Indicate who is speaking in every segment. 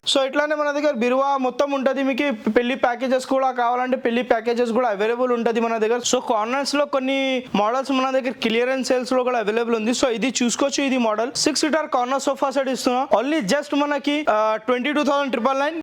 Speaker 1: So ఇట్లానే మన దగ్గర బిరువా మొత్తం ఉంటుంది. మీకు పెళ్లి ప్యాకేజెస్ కూడా కావాలంటే పెళ్లి ప్యాకేజెస్ కూడా అవైలబుల్ ఉంటుంది మన దగ్గర. సో కార్నర్స్ లో కొన్ని మోడల్స్ మన దగ్గర క్లియరెన్స్ సేల్స్ లో కూడా అవైలబుల్ ఉంది. సో ఇది చూసుకోవచ్చు. ఇది model 6 seater corner sofa set ఇస్తున్నాం. ఓన్లీ జస్ట్ మనకి 22,999.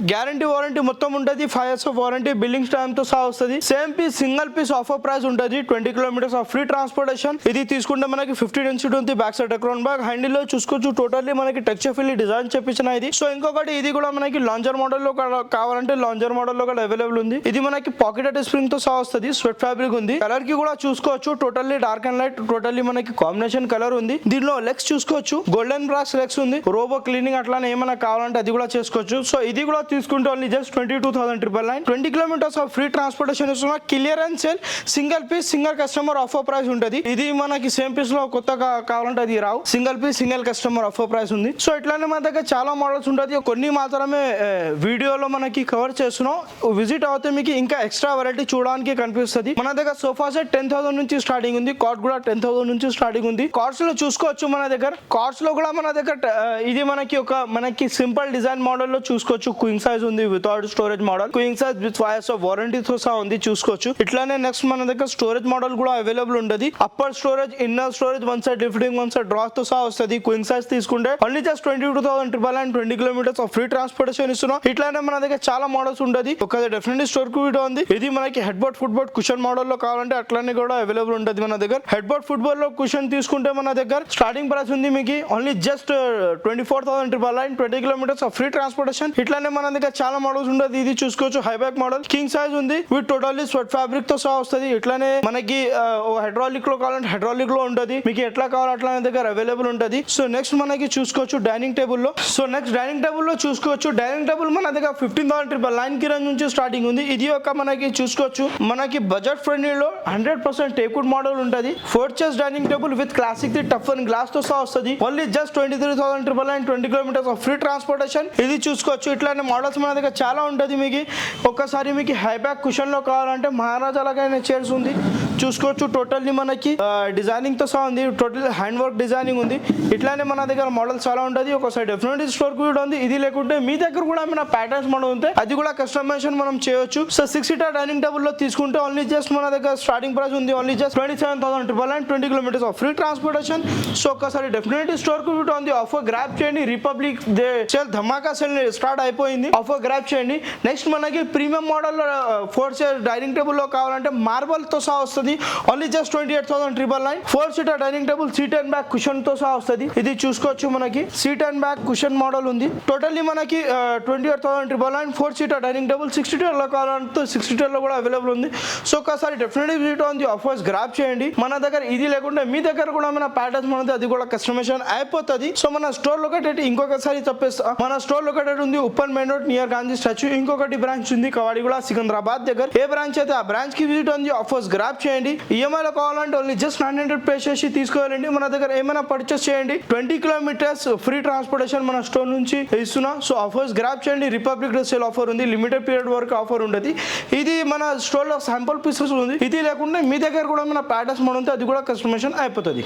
Speaker 1: గ్యారంటీ వారంటీ మొత్తం ఉంటుంది. 5 years of warranty billing time తో సహా వస్తుంది. Same piece single piece offer price ఉంటుంది. 20 kilometers ఆఫ్ ఫ్రీ ట్రాన్స్పోర్టేషన్. ఇది తీసుకుంటే మనకి 50 డెన్సిటీ ఉంది. బ్యాక్ సైడ్ అక్రౌండ్ బ్యాగ్ హ్యాండిల్ లో చూసుకోవచ్చు. టోటల్లీ మనకి టెక్స్చర్ ఫిల్ డిజైన్ చేపించిన ఇది. సో ఇంకొకటి ఇది కూడా మనకి లాంజర్ మోడల్ లో కావాలంటే లాంజర్ మోడల్ లో కూడా అవైలబుల్ ఉంది. ఇది మనకి పాకెటెడ్ స్ప్రింగ్ తో సహా వస్తుంది. స్వెట్ ఫ్యాబ్రిక్ ఉంది. కలర్ కి కూడా చూసుకోవచ్చు. Totally dark and light totally మనకి కాంబినేషన్ కలర్ ఉంది. దీనిలో లెగ్స్ చూసుకోవచ్చు. గోల్డెన్ బ్రాస్ లెగ్స్ ఉంది. రోబో క్లీనింగ్ అట్లానే ఏమైనా కావాలంటే అది కూడా చేసుకోవచ్చు. సో ఇది కూడా తీసుకుంటే only just 22,999. 20 kilometers of free transportation ఇస్తున్నా. Clear and sale single piece single customer offer price ఉంటుంది. ఇది మనకి సేమ్ పీస్ లో కొత్తగా కావాలంటే అది రావు. Single piece single customer offer price ఉంది. సో ఇట్లానే మన దగ్గర చాలా మోడల్స్ ఉంటుంది. కొన్ని మాత్రమే వీడియోలో మనకి కవర్ చేస్తున్నాం. విజిట్ అవుతే మీకు ఇంకా ఎక్స్ట్రా వెరైటీ చూడడానికి కనిపిస్తుంది. మన దగ్గర సోఫా సెట్ 10,000 నుంచి స్టార్టింగ్ ఉంది. కాట్ కూడా 10,000 నుంచి స్టార్టింగ్ ఉంది. కార్డ్స్ లో చూసుకోవచ్చు. మన దగ్గర కార్డ్స్ లో కూడా మన దగ్గర ఇది మనకి సింపుల్ డిజైన్ మోడల్ లో చూసుకోవచ్చు. క్వీన్ సైజ్ ఉంది without storage model. Queen size with 5 years of warranty తో సహా ఉంది. చూసుకోవచ్చు. ఇట్లానే నెక్స్ట్ మన దగ్గర స్టోరేజ్ మోడల్ కూడా అవైలబుల్ ఉంటుంది. Upper storage inner storage one side lifting one side drawers తో సహా వస్తుంది. క్వీన్ సైజ్ తీసుకుంటే only just 22,999. 20 kilometers of free transportation ఇస్తున్నాం. ఇట్లానే మన దగ్గర చాలా మోడల్స్ ఉంటుంది. ఒక డెఫినెట్లీ స్టోర్ కు వీడియో ఉంది. ఇది మనకి head board foot board cushion model లో కావాలంటే అట్లానే కూడా అవైలబుల్ ఉంటుంది మన దగ్గర. హెడ్ బోర్డ్ ఫుట్ బోర్డ్ లో కుషన్ తీసుకుంటే మన దగ్గర స్టార్టింగ్ ప్రైస్ ఉంది మీకు only just 24,999. 20 kilometers of free transportation. ఇట్లానే మన దగ్గర చాలా మోడల్స్ ఉంటుంది. ఇది చూసుకోవచ్చు. High back model king size ఉంది విత్ టోటల్లీ స్వెట్ ఫ్యాబ్రిక్ తో సహా వస్తుంది. ఇట్లానే మనకి హైడ్రాలిక్ లో కావాలంటే హైడ్రాలిక్ లో ఉంటుంది. మీకు ఎట్లా కావాలో అట్లా దగ్గర అవైలబుల్ ఉంటుంది. సో నెక్స్ట్ మనకి చూసుకోవచ్చు డైనింగ్ టేబుల్ లో. సో నెక్స్ట్ డైనింగ్ టేబుల్ లో చూసుకోవచ్చు. డైనింగ్ టేబుల్ మన దగ్గర 15,999 కి రేంజ్ నుంచి స్టార్టింగ్ ఉంది. ఇది ఒక మనకి చూసుకోవచ్చు. మనకి బడ్జెట్ ఫ్రెండ్లీ లో 100% టేక్వుడ్ మోడల్ ఉంటుంది. 4 chairs dining table with classic the tough and glass తో సహా వస్తుంది. Only just 23,999. 20 kilometers of free transportation. ఇది చూసుకోవచ్చు. ఇట్లానే మోడల్స్ మన దగ్గర చాలా ఉంటుంది. మీకు ఒక్కసారి మీకు హై బ్యాక్ కుషన్ లో కావాలంటే మహారాజా లాగా చైర్స్ ఉంది. చూసుకోవచ్చు. టోటల్లీ మనకి డిజైనింగ్ తో సహా ఉంది. టోటల్ హ్యాండ్ వర్క్ డిజైనింగ్ ఉంది. ఇట్లానే మన దగ్గర మోడల్స్ చాలా ఉంటుంది. ఒకసారి డెఫినెట్లీ స్టోర్ కు కూడా ఉంది. ఇది లేకుంటే మీ దగ్గర కూడా ఏమైనా ప్యాటర్న్స్ మోడల్ ఉంటే అది కూడా కస్టమైజేషన్ మనం చేయొచ్చు. సో 6 seater డైనింగ్ టేబుల్ లో తీసుకుంటే ఓన్లీ జస్ట్ మన దగ్గర స్టార్టింగ్ ప్రైస్ ఉంది only just 27,999. 20 kilometers of free transportation. So ఒకసారి డెఫినెట్లీ స్టోర్ కు కూడా ఉంది. ఆఫర్ గ్రాప్ చేయండి. రిపబ్లిక్ డే సేల్ ధమాకా సేల్ స్టార్ట్ అయిపోయింది. ఆఫర్ గ్రాప్ చేయండి. నెక్స్ట్ మనకి premium model 4 chair dining table లో కావాలంటే మార్బల్ తో సహా వస్తుంది. Only just 28,999. 4 seater dining table seat and back cushion తో సహా వస్తుంది. ఇది చూసుకోవచ్చు. మనకి seat and back cushion model ఉంది. టోటల్లీ మనకి 28,999. 4 seater డైనింగ్ టేబుల్ 6 seater లో కావాలంటే 6 seater లో కూడా అవైలబుల్ ఉంది. సో ఒకసారి definitely visit on the offers grab చేయండి. మన దగ్గర ఇది లేకుంటే మీ దగ్గర కూడా మన ప్యాటర్న్స్ మనది అది కూడా కస్టమైజేషన్ అయిపోతుంది. సో మన స్టోర్ లొకేటెడ్ ఇంకొకసారి చెప్పేస్తా. మన స్టోర్ లొకేటెడ్ ఉంది Uppal main road near Gandhi statue. ఇంకొకటి బ్రాంచ్ ఉంది కవాడిగూడ సికింద్రాబాద్ దగ్గర. ఏ బ్రాంచ్ అయితే ఆ బ్రాంచ్ కి విజిట్ ఉంది. ఆఫర్స్ గ్రాప్ చేయండి. ఈఎంఐ లో కావాలంటే ఓన్లీ జస్ట్ 900 పే చేసి తీసుకోవాలండి. మన దగ్గర ఏమైనా పర్చేస్ చేయండి. 20 kilometers ఫ్రీ ట్రాన్స్పోర్టేషన్ మన స్టోర్ నుంచి ఇస్తున్నా. సో ఆఫర్స్ గ్రాప్ చేయండి. రిపబ్లిక్ డే సేల్ ఆఫర్ ఉంది. లిమిటెడ్ పీరియడ్ వరకు ఆఫర్ ఉంటుంది. ఇది మన స్టోర్ లో శాంపుల్ పీసెస్ ఉంది. ఇది లేకుండా మీ దగ్గర కూడా మన ప్యాటర్న్స్ మోడల్ ఉంటే అది కూడా కస్టమైజేషన్ అయిపోతుంది.